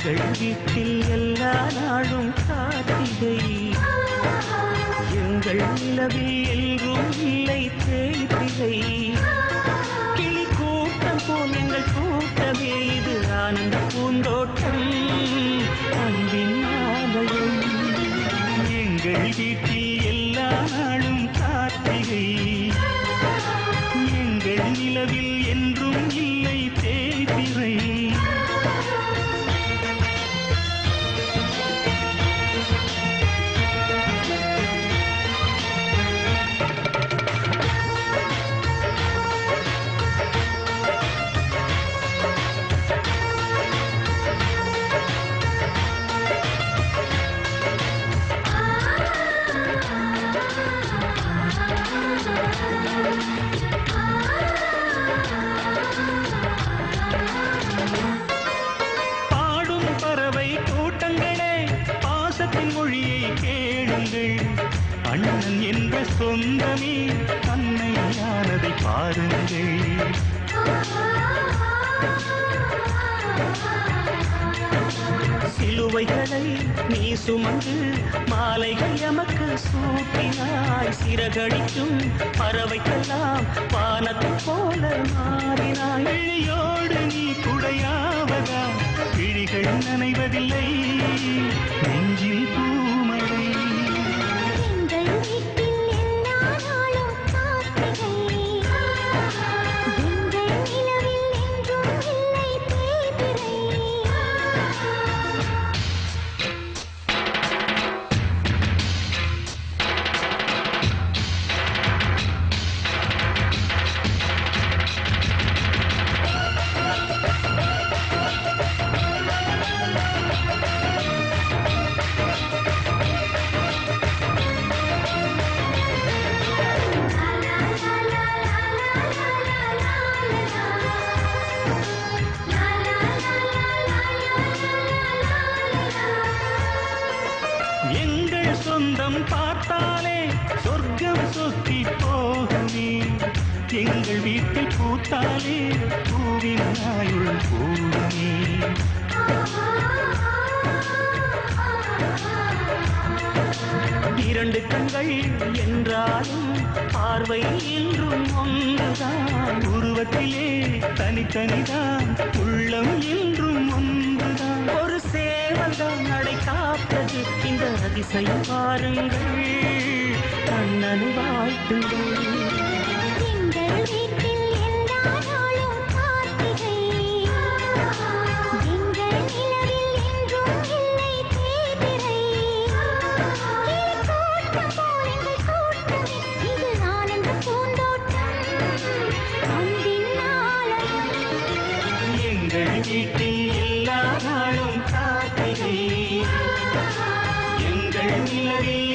எங்கள் வீட்டில் எல்லா நாளும் கார்த்திகை, எங்கள் நிலவில் எல்லோரும் இல்லை தேய்பிகை. கிளி கூட்டம் போல் எங்கள் கூட்டமே இது ஆனந்த பூந்தோட்டம், அன்பின் ஆலயம். எங்கள் வீட்டில் எல்லா நாளும் கார்த்திகை, எங்கள் நிலவில் என்றும் இல்லை தேய்பிகை. பாடும் பறவை கூட்டங்களே பாசத்தின் மொழியை கேளுங்கள், அண்ணன் என்ற சொந்தமே அன்னையானதை பாருங்கள். சிலுவைகளை நீ சுமந்து மாலைகள் எமக்கு சூட்டினாய், சிறகடிக்கும் பறவைக்கெல்லாம் வானத்தை போல மாறினாய். விழியோடு நீ குடையாவதா, விழிகள் நனைவதில்லை நெஞ்சில் பூமழை. எங்கள் சொந்தம் பார்த்தாலே சொர்க்கம் சொத்தி போகுமே, எங்கள் வீட்டில் பூத்தாலே பூவின் ஆயுள் போகுமே. இரண்டு கண்கள் என்றாலும் பார்வை என்றும் ஒன்றுதான், உருவத்திலே தனித்தனிதான் உள்ளம் என்றும் ஒன்றுதான். ஒரு சேவல்தான் நடை காப்பது இந்த அதிசயம் பாருங்கள், கண்ணனை வாழ்த்துங்கள். எங்கள் வீட்டில் எல்லா நாளும் கார்த்திகை, எங்கள் நிலவில்